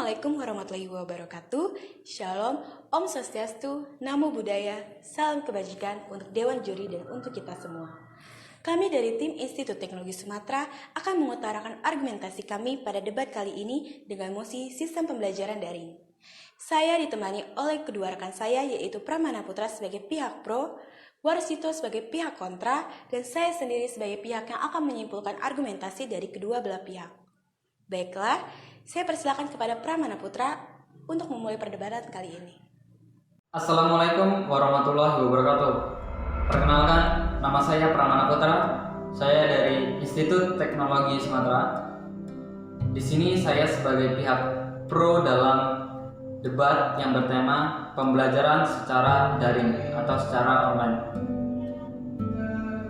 Assalamualaikum warahmatullahi wabarakatuh. Shalom, Om Swastiastu, Namo Buddhaya, salam kebajikan untuk Dewan Juri dan untuk kita semua. Kami dari tim Institut Teknologi Sumatera akan mengutarakan argumentasi kami pada debat kali ini dengan mosi sistem pembelajaran daring. Saya ditemani oleh kedua rekan saya yaitu Pramana Putra sebagai pihak pro, Warsito sebagai pihak kontra, dan saya sendiri sebagai pihak yang akan menyimpulkan argumentasi dari kedua belah pihak. Baiklah, saya persilakan kepada Pramana Putra untuk memulai perdebatan kali ini. Assalamualaikum warahmatullahi wabarakatuh. Perkenalkan, nama saya Pramana Putra. Saya dari Institut Teknologi Sumatera. Di sini saya sebagai pihak pro dalam debat yang bertema pembelajaran secara daring atau secara online.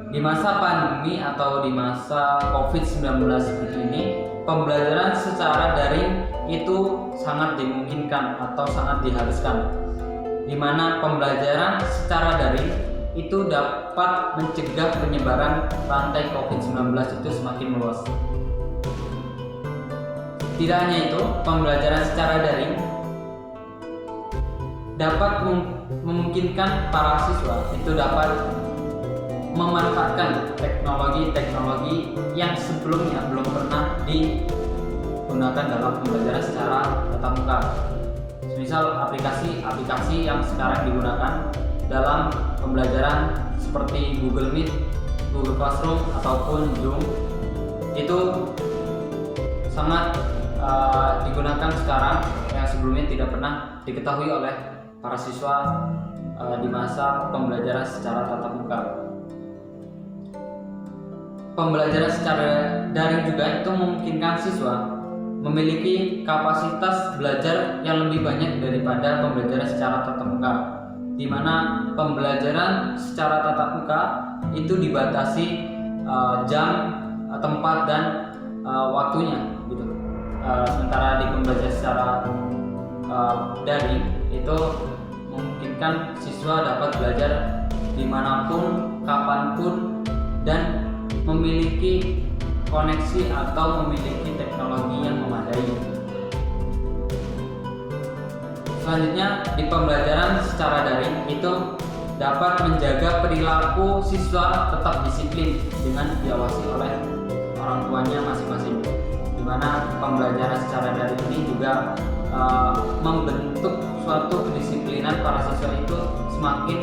Di masa pandemi atau di masa COVID-19 seperti ini, pembelajaran secara daring itu sangat dimungkinkan atau sangat diharuskan, di mana pembelajaran secara daring itu dapat mencegah penyebaran rantai COVID-19 itu semakin meluas. Tidak hanya itu, pembelajaran secara daring dapat memungkinkan para siswa itu dapat memanfaatkan teknologi-teknologi yang sebelumnya belum pernah digunakan dalam pembelajaran secara tatap muka. Misal aplikasi-aplikasi yang sekarang digunakan dalam pembelajaran seperti Google Meet, Google Classroom ataupun Zoom itu sangat digunakan sekarang yang sebelumnya tidak pernah diketahui oleh para siswa di masa pembelajaran secara tatap muka. Pembelajaran secara daring juga itu memungkinkan siswa memiliki kapasitas belajar yang lebih banyak daripada pembelajaran secara tatap muka, di mana pembelajaran secara tatap muka itu dibatasi jam, tempat dan waktunya gitu. Sementara di pembelajaran secara daring itu memungkinkan siswa dapat belajar dimanapun, kapanpun, dan memiliki koneksi atau memiliki teknologi yang memadai. Selanjutnya, di pembelajaran secara daring itu dapat menjaga perilaku siswa tetap disiplin dengan diawasi oleh orang tuanya masing-masing, di mana pembelajaran secara daring ini juga membentuk suatu kedisiplinan para siswa itu semakin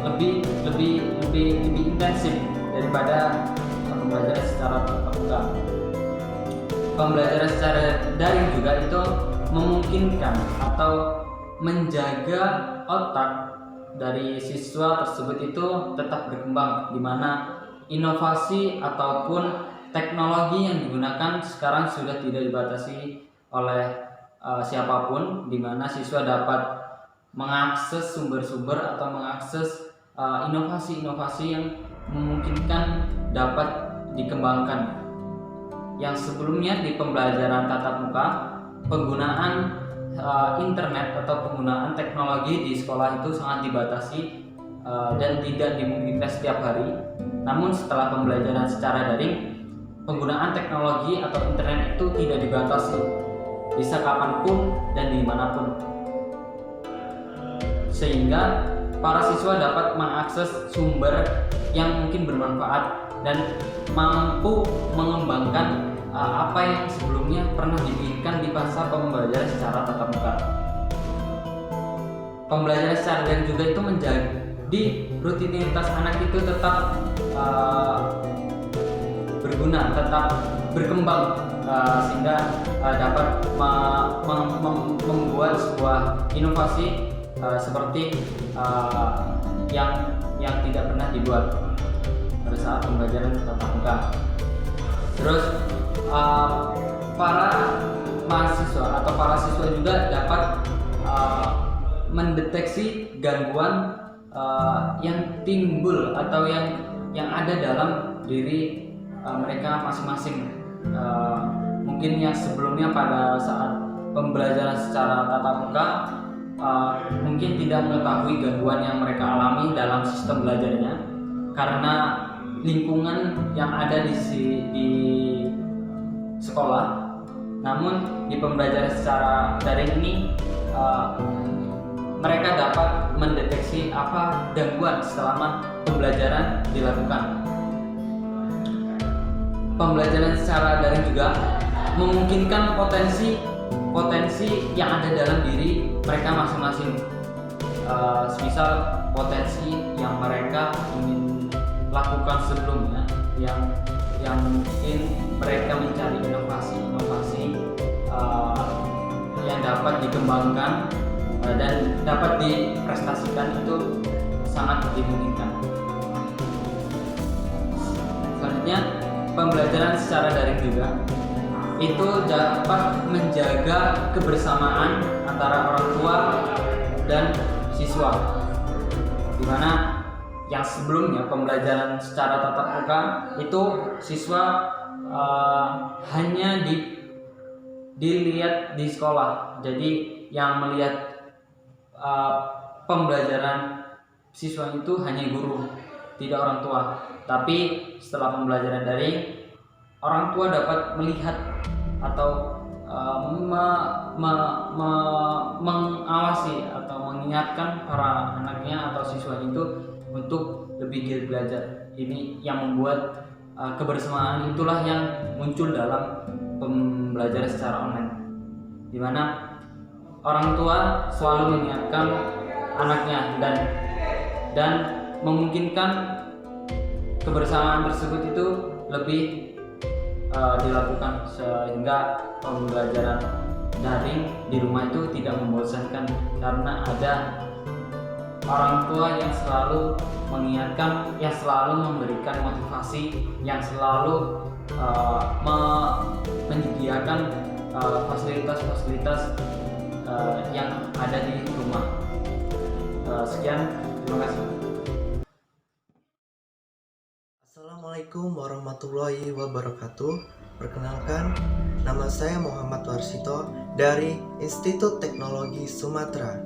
lebih intensif daripada pembelajaran secara tatap muka. Pembelajaran secara daring juga itu memungkinkan atau menjaga otak dari siswa tersebut itu tetap berkembang, di mana inovasi ataupun teknologi yang digunakan sekarang sudah tidak dibatasi oleh siapapun, di mana siswa dapat mengakses sumber-sumber atau mengakses inovasi-inovasi yang memungkinkan dapat dikembangkan. Yang sebelumnya di pembelajaran tatap muka, penggunaan internet atau penggunaan teknologi di sekolah itu sangat dibatasi dan tidak dimungkinkan setiap hari. Namun setelah pembelajaran secara daring, penggunaan teknologi atau internet itu tidak dibatasi, bisa kapanpun dan dimanapun, sehingga para siswa dapat mengakses sumber yang mungkin bermanfaat dan mampu mengembangkan apa yang sebelumnya pernah dipikirkan di masa pembelajaran secara tatap muka. Pembelajaran secara daring juga itu menjadi rutinitas anak itu tetap berguna, tetap berkembang, sehingga dapat membuat sebuah inovasi seperti yang tidak pernah dibuat pada saat pembelajaran tatap muka. Terus para mahasiswa atau para siswa juga dapat mendeteksi gangguan yang timbul atau yang ada dalam diri mereka masing-masing. Mungkin yang sebelumnya pada saat pembelajaran secara tatap muka mungkin tidak mengetahui gangguan yang mereka alami dalam sistem belajarnya, karena lingkungan yang ada di sekolah. Namun di pembelajaran secara daring ini mereka dapat mendeteksi apa gangguan selama pembelajaran dilakukan. Pembelajaran secara daring juga memungkinkan potensi yang ada dalam diri mereka masing-masing. Semisal potensi yang mereka ingin lakukan sebelumnya, yang mungkin mereka mencari inovasi yang dapat dikembangkan dan dapat diprestasikan, itu sangat dimungkinkan. Selanjutnya, pembelajaran secara daring juga itu dapat menjaga kebersamaan antara orang tua dan siswa, dimana yang sebelumnya pembelajaran secara tatap muka itu siswa hanya dilihat di sekolah, jadi yang melihat pembelajaran siswa itu hanya guru, tidak orang tua. Tapi setelah pembelajaran daring, orang tua dapat melihat atau mengawasi atau mengingatkan para anaknya atau siswa itu untuk lebih giat belajar. Ini yang membuat kebersamaan itulah yang muncul dalam pembelajaran secara online, di mana orang tua selalu mengingatkan anaknya dan memungkinkan kebersamaan tersebut itu lebih dilakukan, sehingga pembelajaran daring di rumah itu tidak membosankan karena ada orang tua yang selalu mengingatkan, yang selalu memberikan motivasi, yang selalu menyediakan fasilitas-fasilitas yang ada di rumah. Sekian, terima kasih. Assalamualaikum warahmatullahi wabarakatuh. Perkenalkan, nama saya Muhammad Warsito dari Institut Teknologi Sumatera.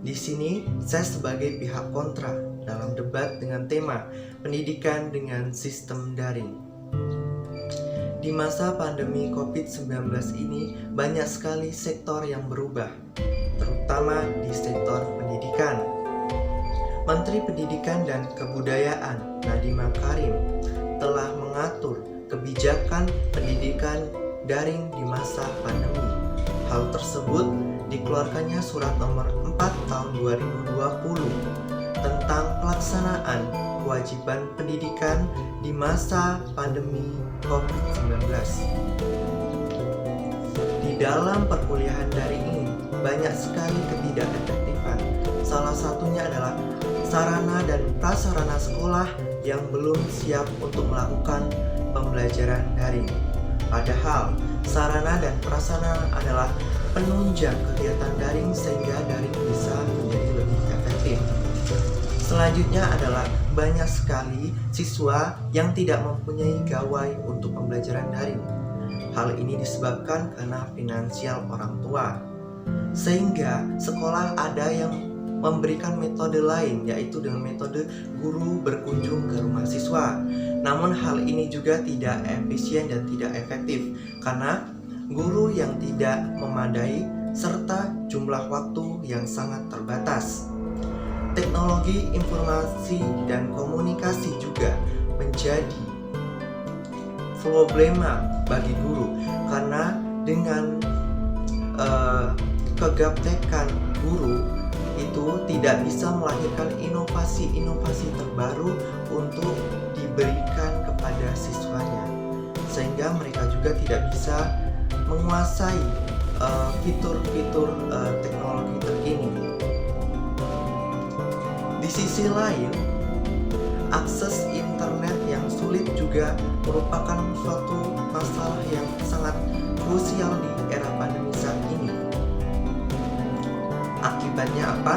Di sini saya sebagai pihak kontra dalam debat dengan tema pendidikan dengan sistem daring. Di masa pandemi COVID-19 ini banyak sekali sektor yang berubah, terutama di sektor pendidikan. Menteri Pendidikan dan Kebudayaan Nadiem Makarim telah mengatur kebijakan pendidikan daring di masa pandemi. Hal tersebut dikeluarkannya Surat Nomor 4 Tahun 2020 tentang pelaksanaan kewajiban pendidikan di masa pandemi COVID-19. Di dalam perkuliahan daring ini banyak sekali ketidakefektifan. Salah satunya adalah sarana dan prasarana sekolah yang belum siap untuk melakukan pembelajaran daring. Padahal sarana dan prasarana adalah penunjang kegiatan daring sehingga daring bisa menjadi lebih efektif. Selanjutnya adalah banyak sekali siswa yang tidak mempunyai gawai untuk pembelajaran daring. Hal ini disebabkan karena finansial orang tua. Sehingga sekolah ada yang memberikan metode lain, yaitu dengan metode guru berkunjung ke rumah siswa. Namun hal ini juga tidak efisien dan tidak efektif karena guru yang tidak memadai serta jumlah waktu yang sangat terbatas. Teknologi informasi dan komunikasi juga menjadi problema bagi guru karena dengan kegaptekan guru itu tidak bisa melahirkan inovasi-inovasi terbaru untuk diberikan kepada siswanya, sehingga mereka juga tidak bisa menguasai fitur-fitur teknologi terkini. Di sisi lain, akses internet yang sulit juga merupakan suatu masalah yang sangat krusial di era pandemi saat ini. Akibatnya apa?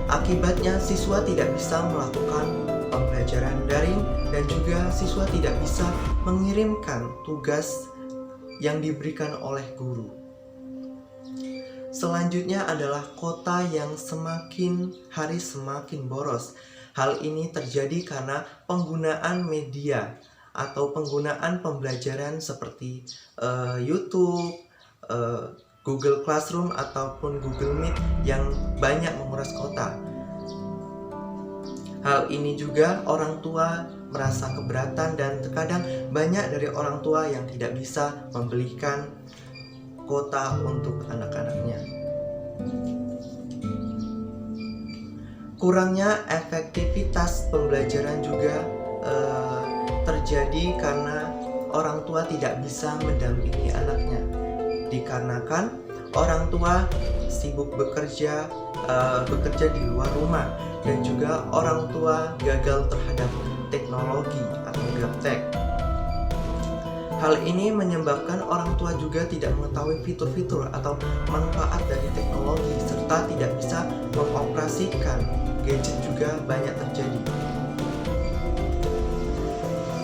Akibatnya siswa tidak bisa melakukan pembelajaran daring dan juga siswa tidak bisa mengirimkan tugas yang diberikan oleh guru. Selanjutnya adalah kota yang semakin hari semakin boros. Hal ini terjadi karena penggunaan media atau penggunaan pembelajaran seperti YouTube, Google Classroom ataupun Google Meet yang banyak menguras kuota. Hal ini juga orang tua merasa keberatan dan terkadang banyak dari orang tua yang tidak bisa membelikan kuota untuk anak-anaknya. Kurangnya efektivitas pembelajaran juga terjadi karena orang tua tidak bisa mendampingi anaknya, dikarenakan orang tua sibuk bekerja di luar rumah, dan juga orang tua gagal terhadap teknologi atau gaptek. Hal ini menyebabkan orang tua juga tidak mengetahui fitur-fitur atau manfaat dari teknologi serta tidak bisa mengoperasikan gadget juga banyak terjadi.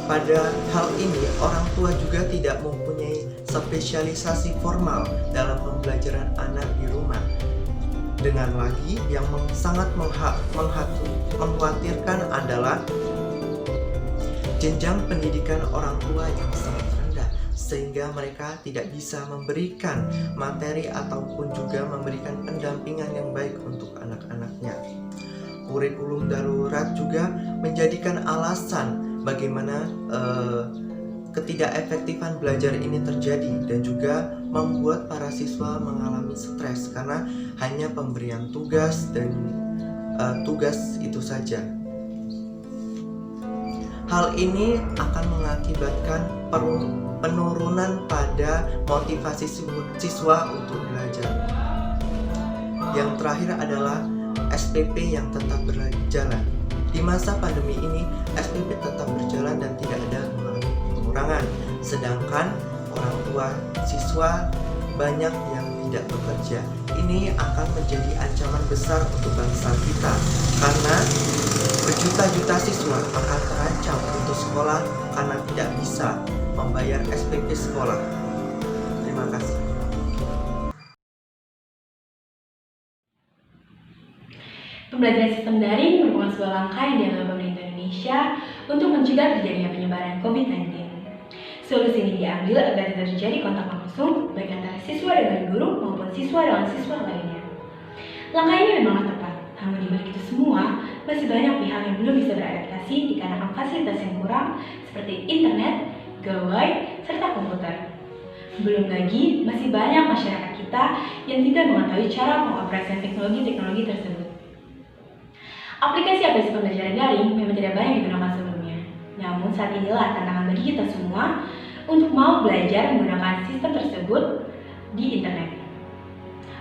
Pada hal ini, orang tua juga tidak mempunyai spesialisasi formal dalam pembelajaran anak di rumah. Dengan lagi, yang sangat mengkhawatirkan adalah jenjang pendidikan orang tua yang sangat rendah, sehingga mereka tidak bisa memberikan materi ataupun juga memberikan pendampingan yang baik untuk anak-anaknya. Kurikulum darurat juga menjadikan alasan bagaimana ketidakefektifan belajar ini terjadi, dan juga membuat para siswa mengalami stres karena hanya pemberian tugas dan tugas itu saja. Hal ini akan mengakibatkan penurunan pada motivasi siswa untuk belajar. Yang terakhir adalah SPP yang tetap berjalan. Di masa pandemi ini, SPP tetap berjalan dan tidak ada mengalami pengurangan. Sedangkan orang tua siswa banyak yang tidak bekerja. Ini akan menjadi ancaman besar untuk bangsa kita, karena berjuta-juta siswa akan terancam untuk sekolah karena tidak bisa membayar SPP sekolah. Terima kasih. Pembelajaran sistem daring merupakan sebuah langkah yang diambil pemerintah Indonesia untuk mencegah terjadinya penyebaran COVID-19. Solusi ini diambil agar tidak terjadi kontak langsung baik antara siswa dengan guru maupun siswa dengan siswa lainnya. Langkah ini memang tepat, namun di balik itu semua, masih banyak pihak yang belum bisa beradaptasi dikarenakan fasilitas yang kurang seperti internet, gawai, serta komputer. Belum lagi, masih banyak masyarakat kita yang tidak mengetahui cara mengoperasikan teknologi-teknologi tersebut. Aplikasi pembelajaran daring memang tidak banyak digunakan sebelumnya. Namun saat inilah tantangan bagi kita semua untuk mau belajar menggunakan sistem tersebut di internet.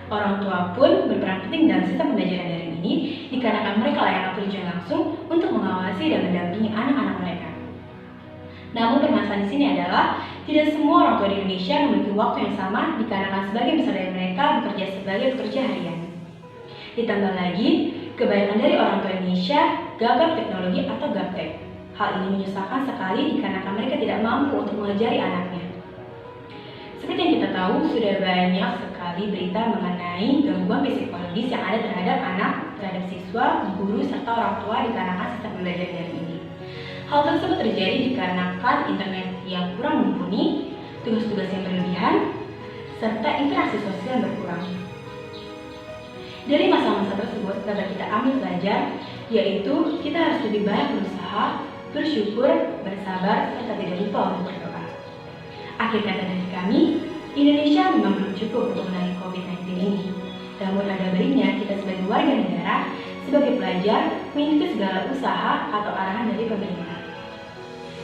Orang tua pun berperan penting dalam sistem pembelajaran daring ini dikarenakan mereka yang akan terjun langsung untuk mengawasi dan mendampingi anak-anak mereka. Namun permasalahan di sini adalah tidak semua orang tua di Indonesia memiliki waktu yang sama dikarenakan sebagian besar dari mereka bekerja sebagai pekerja harian. Ditambah lagi, kebanyakan dari orang tua Indonesia gagap teknologi atau gaptek. Hal ini menyusahkan sekali dikarenakan mereka tidak mampu untuk mengajari anaknya. Seperti yang kita tahu, sudah banyak sekali berita mengenai gangguan psikologis yang ada terhadap anak, terhadap siswa, guru, serta orang tua dikarenakan sistem belajar daring ini. Hal tersebut terjadi dikarenakan internet yang kurang mumpuni, tugas-tugas yang berlebihan, serta interaksi sosial yang berkurang. Dari masa-masa tersebut dapat kita ambil pelajar, yaitu kita harus lebih banyak berusaha, bersyukur, bersabar, serta tidak lupa untuk berdoa. Akhir kata dari kami, Indonesia memang belum cukup untuk menangani COVID-19 ini. Namun ada baiknya kita sebagai warga negara, sebagai pelajar, mengikuti segala usaha atau arahan dari pemerintah.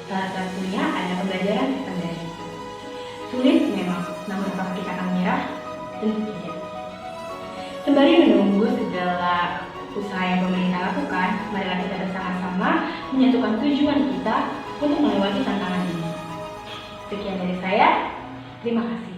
Salah satunya adalah pembelajaran sistem daring. Sulit memang, namun apakah kita akan menyerah? Tentu tidak. Sembari menunggu segala usaha yang pemerintah lakukan, marilah kita bersama-sama menyatukan tujuan kita untuk melewati tantangan ini. Sekian dari saya, terima kasih.